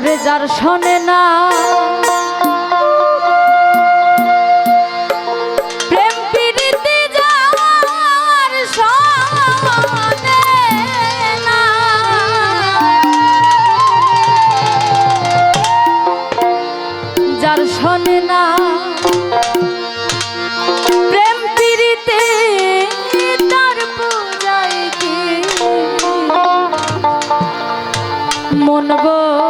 ওরে যার শোনে না প্রেম প্রীতি যার শোনে না, যার শোনে না প্রেম প্রীতি তার পূজায় কি মন বসিবে।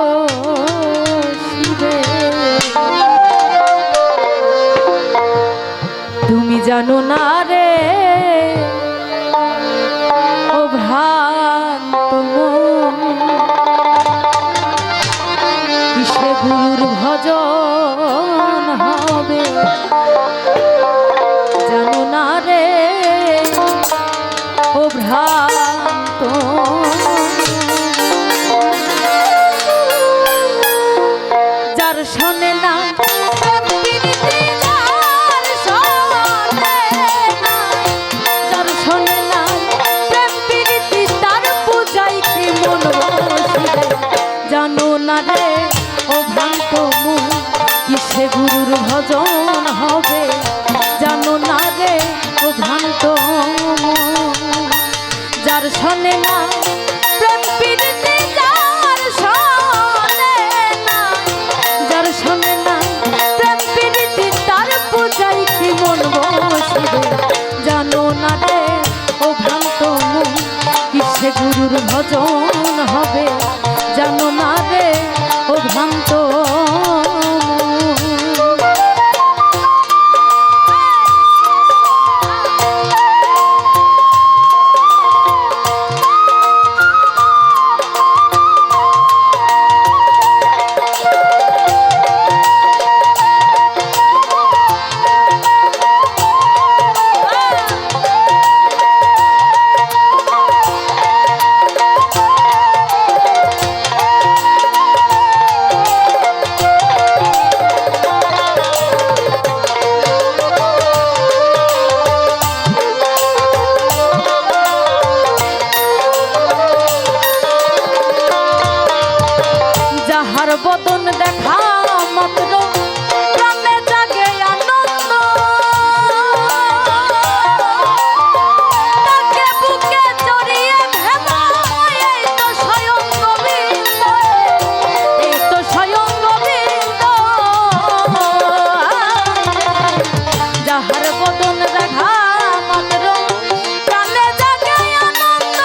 তুমি জানো না রে ও ভ্রান্ত মন, কিসে গুরুর ভজন হবে। জানো না রে ও ভ্রান্ত, যার শোনে না প্রেম প্রীতি যার শোনে না, যার শোনে না প্রেম প্রীতি তার পূজায় কি মন বসিবে। জানো না রে ও ভ্রান্ত মন, কিসে গুরুর ভজন হবে। জানো না রে ও ভ্রান্ত মন, যার শোনে না প্রেম প্রীতি যার শোনে না, যার শোনে না প্রেম প্রীতি তার পূজায় কি মন বসিবে। জানো না রে ও ভ্রান্ত মন, কিসে গুরুর ভজন হবে। জানো না রে ও ভ্রান্ত যাহার বদন দেখা মাত্র প্রাণে জাগে আনন্দ, তাকে বুকে জড়িয়ে ভেবা এই তো স্বয়ং গোবিন্দ, এই তো স্বয়ং গোবিন্দ। যাহার বদন দেখা মাত্র প্রাণে জাগে আনন্দ,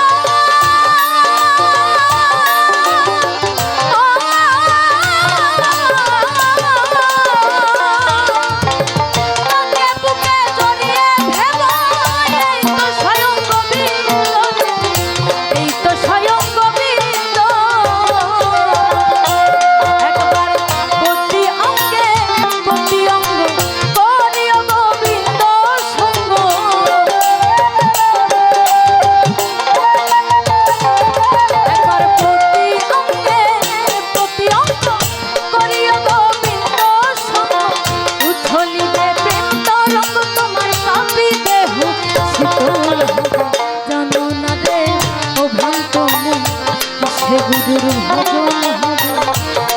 গুরুর ভজন হবে।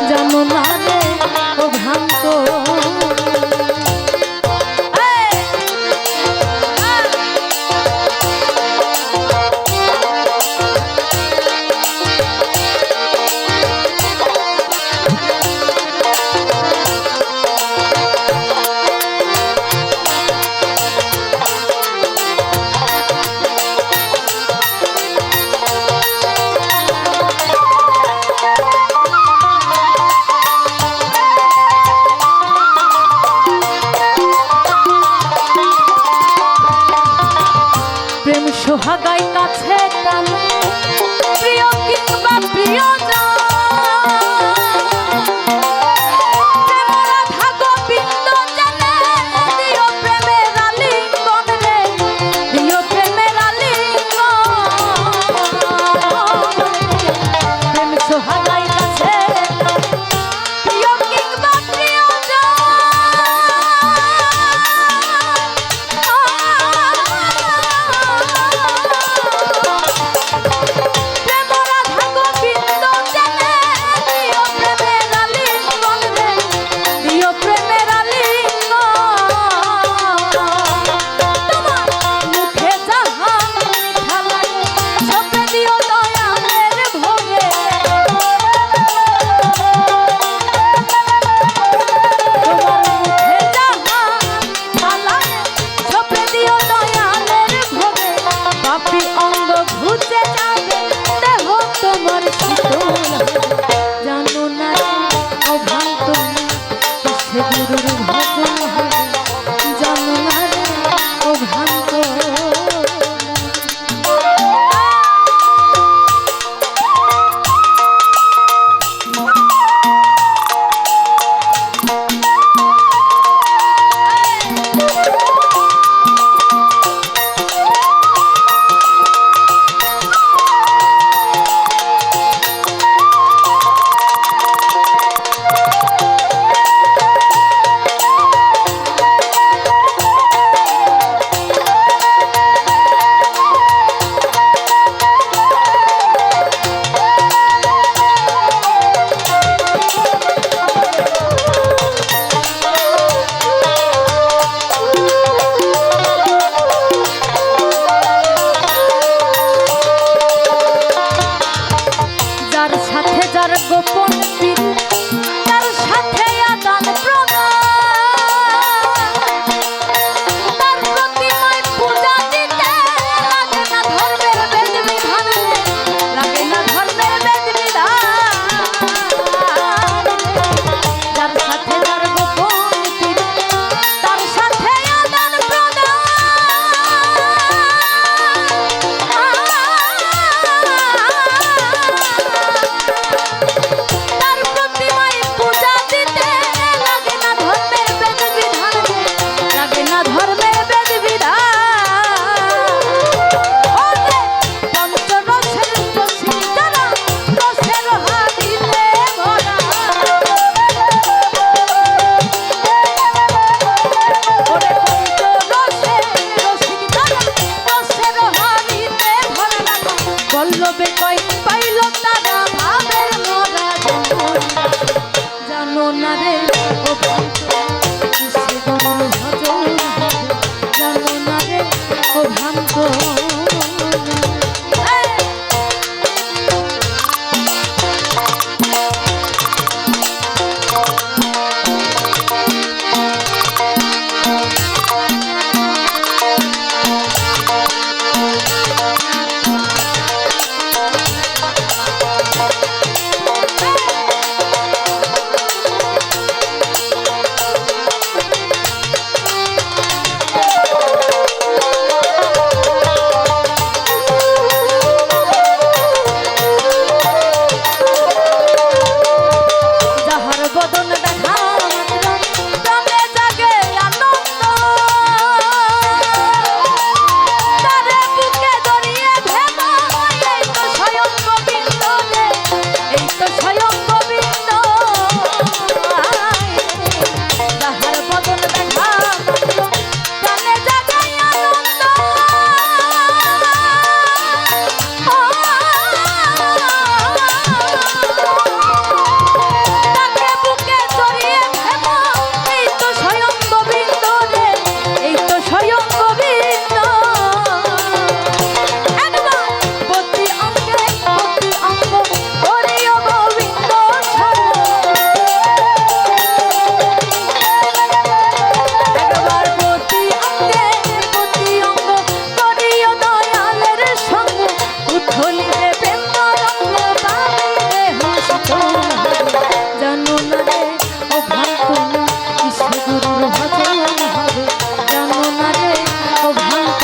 জানো না রে ও ভ্রান্ত, যার গোপন পীর তার সাথে আদান প্রদান তার প্রতিমায় পূজা দিতে লাগে না ধর্মের বেদ বিধান লাগে না ধর্মের বেদ বিধান যার সাথে যার গোপন পীর তার সাথে আদান প্রদান তার প্রতিমায় পূজা দিতে লাগে না ধর্মের বেদ বিধান লাগে না ধর্মের বেদ বিধান ওরে পঞ্চরসের রসিক যারা রসের হাড়িতে ভরা ওরে পঞ্চরসের রসিক যারা রসের হাড়িতে ভরা বল্লভে কয় পাইল তারা ভাবের মরা জানো না রে ও ভ্রান্ত কিসে গরুর ভজন জানো না রে ও ভ্রান্ত যাহার বদন দেখা মাত্র প্রাণে জাগে আনন্দ তারে বুকে ধরিয়ে ভেব এই তো স্বয়ং গোবিন্দ রে এই তো স্বয়ং গোবিন্দ যাহার বদন দেখা মাত্র প্রাণে জাগে আনন্দ তাকে বুকে জড়িয়ে ভেব এই তো স্বয়ং গোবিন্দ রে এই তো স্বয়ং গোবিন্দ একবার প্রতি অঙ্গে প্রতি অঙ্গ করিও গোবিন্দ একবার প্রতি অঙ্গে প্রতি অঙ্গ করিও দয়ালের সঙ্গ উথলিতে প্রেম তরঙ্গ পাবিলে হস্ত জানো না রে ও ভ্রান্ত কিসে গুরুর ভজন হবে জানো না রে ও ভ্রান্ত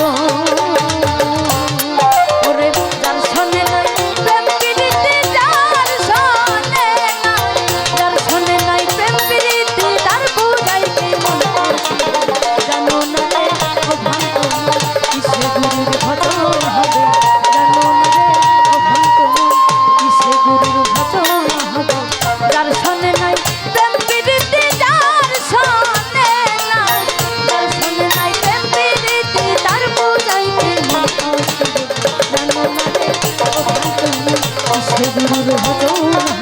ওরে যার শোনে নাই প্রেম প্রীতি যার শোনে নাই যার শোনে নাই প্রেম প্রীতি তার বুঝাইতে মন জানো না রে ও ভ্রান্ত কিসে গুরুর ভজন হবে জানো না রে ও ভ্রান্ত কিসে গুরুর ভজন হবে যার শোনে নাই প্রেম প্রীতি যার শোনে নাই যার শোনে নাই প্রেম প্রীতি তার বুঝাইতে মন জানো না রে ও ভ্রান্ত কিসে গুরুর ভজন